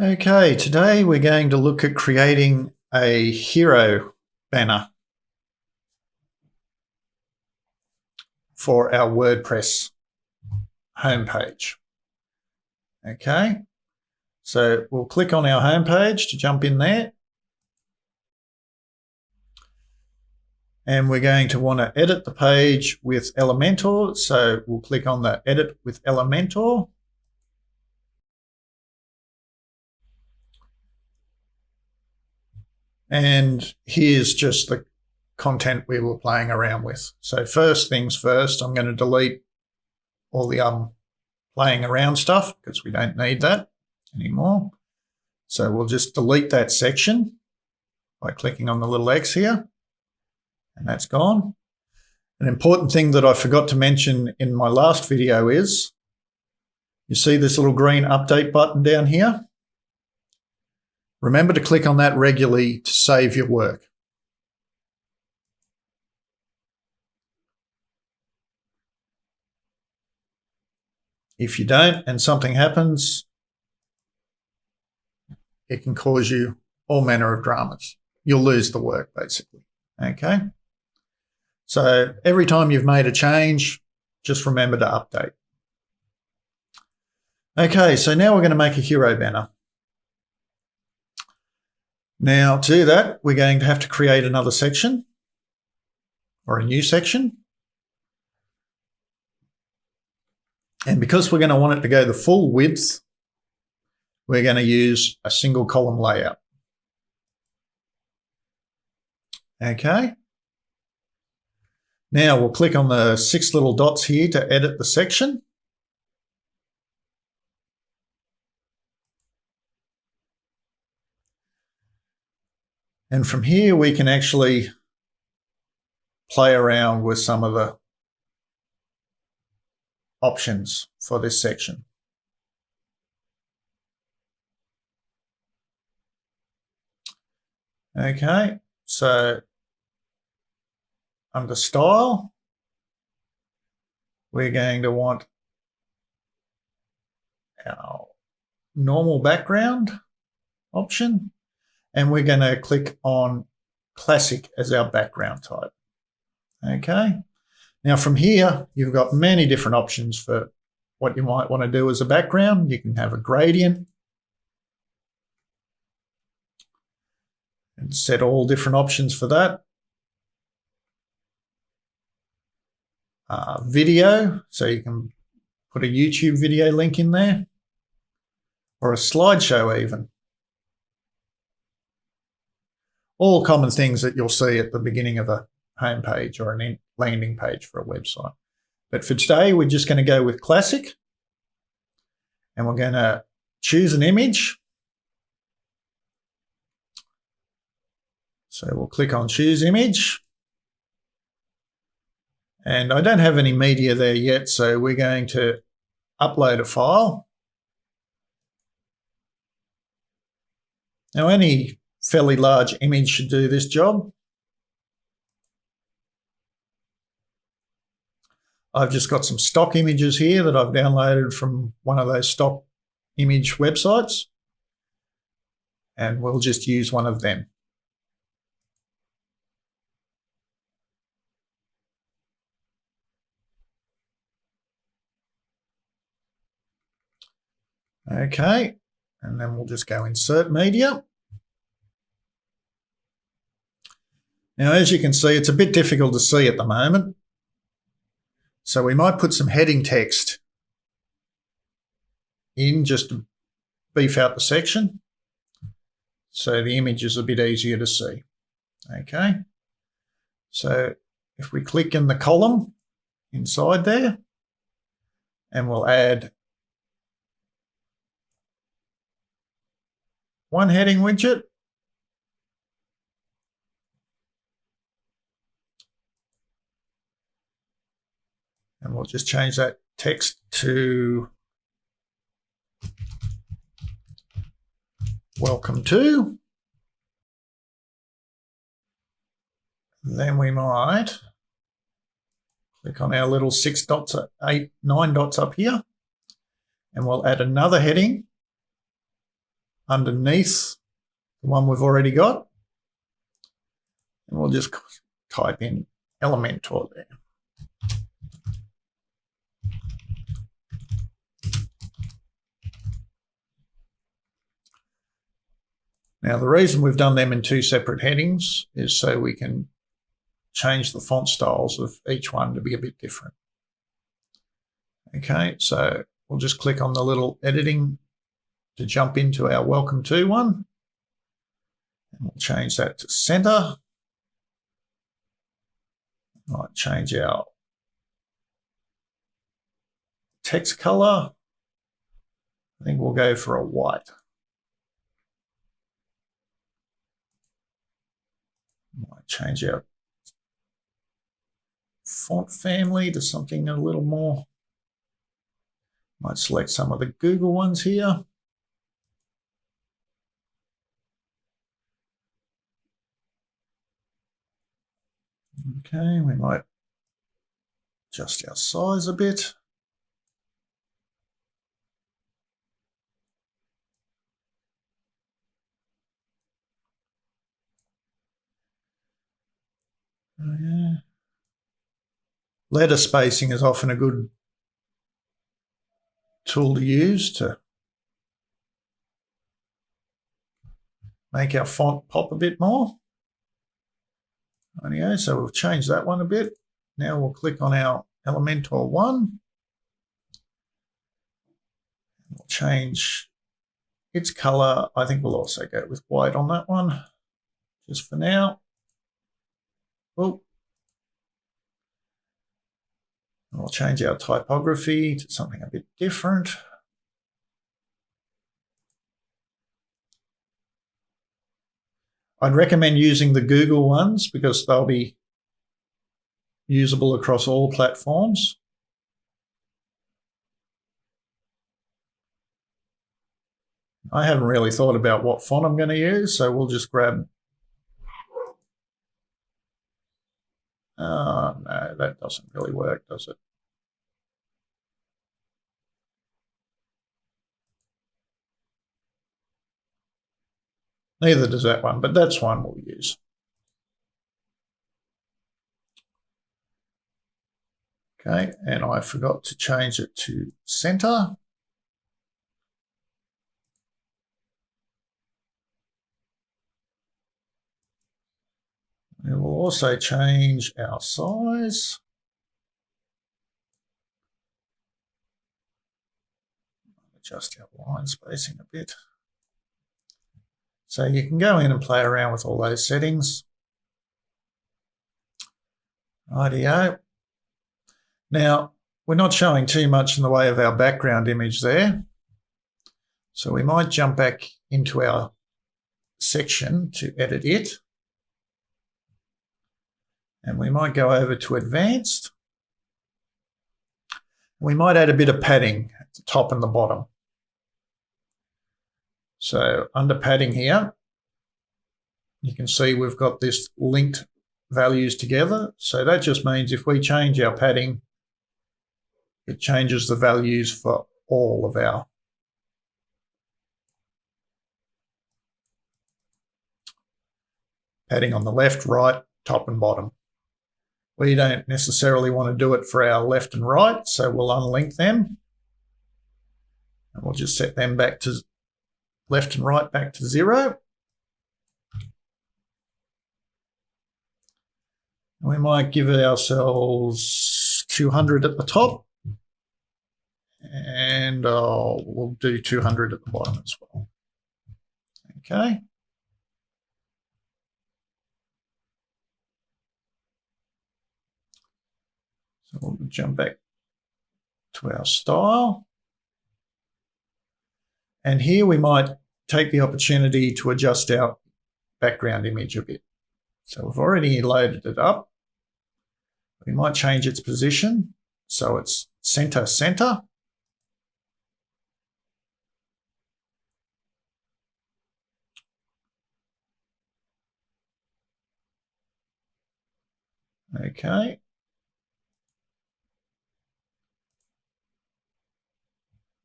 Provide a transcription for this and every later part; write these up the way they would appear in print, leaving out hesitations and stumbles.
Okay, today we're going to look at creating a hero banner for our WordPress homepage. Okay, so we'll click on our homepage to jump in there. And we're going to want to edit the page with Elementor. So we'll click on the Edit with Elementor. And here's just the content we were playing around with. So first things first, I'm going to delete all the playing around stuff because we don't need that anymore. So we'll just delete that section by clicking on the little X here, and that's gone. An important thing that I forgot to mention in my last video is, you see this little green update button down here? Remember to click on that regularly to save your work. If you don't and something happens, it can cause you all manner of dramas. You'll lose the work, basically. Okay? So every time you've made a change, just remember to update. Okay, so now we're going to make a hero banner. Now, to do that, we're going to have to create another section or a new section. And because we're going to want it to go the full width, we're going to use a single column layout. Okay. Now we'll click on the 6 little dots here to edit the section. And from here, we can actually play around with some of the options for this section. Okay, so under style, we're going to want our normal background option, and we're going to click on classic as our background type. Okay. Now from here, you've got many different options for what you might want to do as a background. You can have a gradient and set all different options for that. Video, so you can put a YouTube video link in there, or a slideshow even. All common things that you'll see at the beginning of a homepage or a landing page for a website. But for today, we're just going to go with classic, and we're going to choose an image. So we'll click on choose image. And I don't have any media there yet, so we're going to upload a file. Now, any fairly large image should do this job. I've just got some stock images here that I've downloaded from one of those stock image websites, and we'll just use one of them. Okay, and then we'll just go insert media. Now, as you can see, it's a bit difficult to see at the moment. So we might put some heading text in just to beef out the section, so the image is a bit easier to see. Okay, so if we click in the column inside there, and we'll add one heading widget, and we'll just change that text to welcome to. Then we might click on our little 6 dots, 9 dots up here, and we'll add another heading. underneath the one we've already got. And we'll just type in Elementor there. Now, the reason we've done them in two separate headings is so we can change the font styles of each one to be a bit different. Okay, so we'll just click on the little editing to jump into our welcome to one. And we'll change that to center. Might change our text color. I think we'll go for a white. Might change our font family to something a little more. Might select some of the Google ones here. Okay, we might adjust our size a bit. Oh, yeah. Letter spacing is often a good tool to use to make our font pop a bit more. Anyway, so we've changed that one a bit. Now we'll click on our Elementor one. We'll change its color. I think we'll also go with white on that one, just for now. Oh. We'll change our typography to something a bit different. I'd recommend using the Google ones because they'll be usable across all platforms. I haven't really thought about what font I'm going to use, so we'll just grab... Oh, no, that doesn't really work, does it? Neither does that one, but that's one we'll use. Okay, and I forgot to change it to center. We will also change our size. Adjust our line spacing a bit. So you can go in and play around with all those settings. Rightio. Now, we're not showing too much in the way of our background image there. So we might jump back into our section to edit it. And we might go over to advanced. We might add a bit of padding at the top and the bottom. So under padding here, you can see we've got this linked values together. So that just means if we change our padding, it changes the values for all of our padding on the left, right, top and bottom. We don't necessarily want to do it for our left and right, so we'll unlink them. And we'll just set them back to left and right back to 0. We might give it ourselves 200 at the top. And we'll do 200 at the bottom as well. Okay. So we'll jump back to our style. And here we might take the opportunity to adjust our background image a bit. So we've already loaded it up. We might change its position so it's center, center. Okay.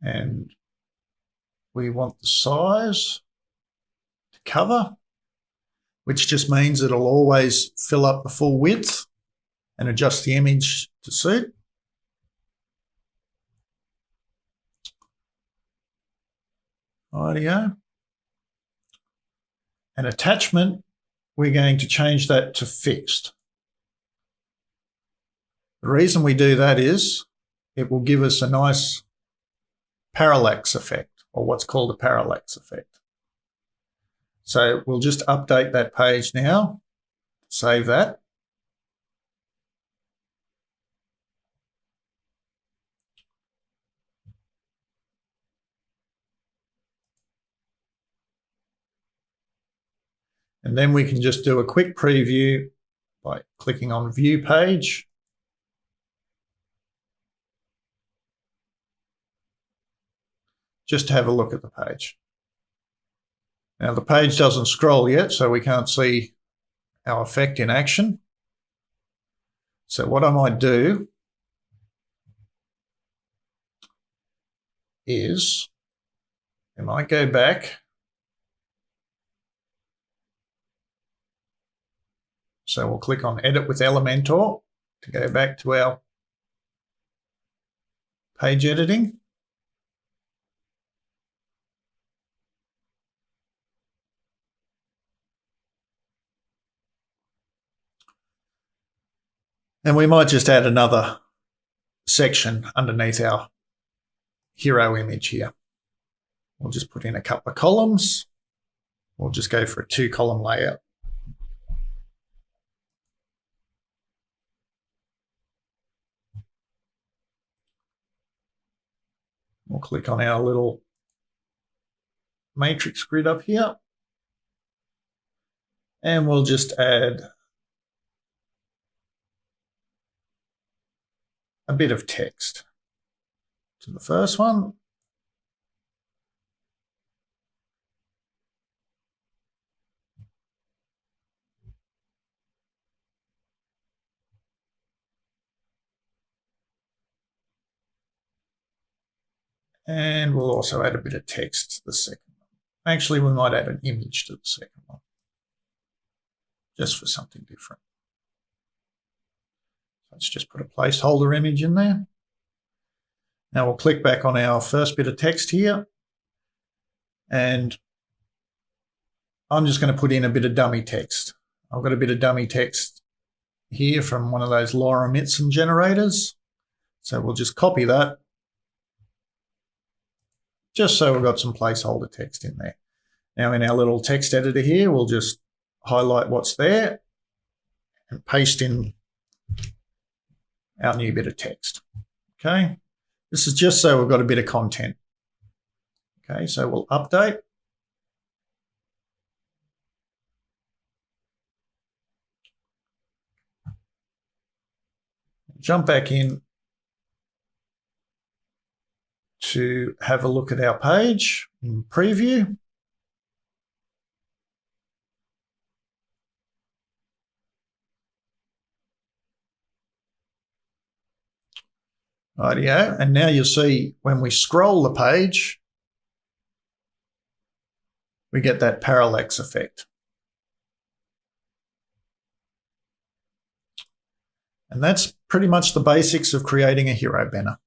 And we want the size cover, which just means it'll always fill up the full width and adjust the image to suit. Rightio. And attachment, we're going to change that to fixed. The reason we do that is it will give us a nice parallax effect, or what's called a parallax effect. So we'll just update that page now, save that. And then we can just do a quick preview by clicking on View Page. Just to have a look at the page. Now the page doesn't scroll yet, so we can't see our effect in action. So what I might do is I might go back. So we'll click on Edit with Elementor to go back to our page editing. And we might just add another section underneath our hero image here. We'll just put in a couple of columns. We'll just go for a 2-column layout. We'll click on our little matrix grid up here. And we'll just add a bit of text to the first one. And we'll also add a bit of text to the second one. Actually, we might add an image to the second one, just for something different. Let's just put a placeholder image in there. Now we'll click back on our first bit of text here. And I'm just going to put in a bit of dummy text. I've got a bit of dummy text here from one of those Lorem Ipsum generators. So we'll just copy that, just so we've got some placeholder text in there. Now in our little text editor here, we'll just highlight what's there and paste in our new bit of text. Okay, this is just so we've got a bit of content. Okay, so we'll update. Jump back in to have a look at our page in preview. Rightio, and now you'll see when we scroll the page, we get that parallax effect. And that's pretty much the basics of creating a hero banner.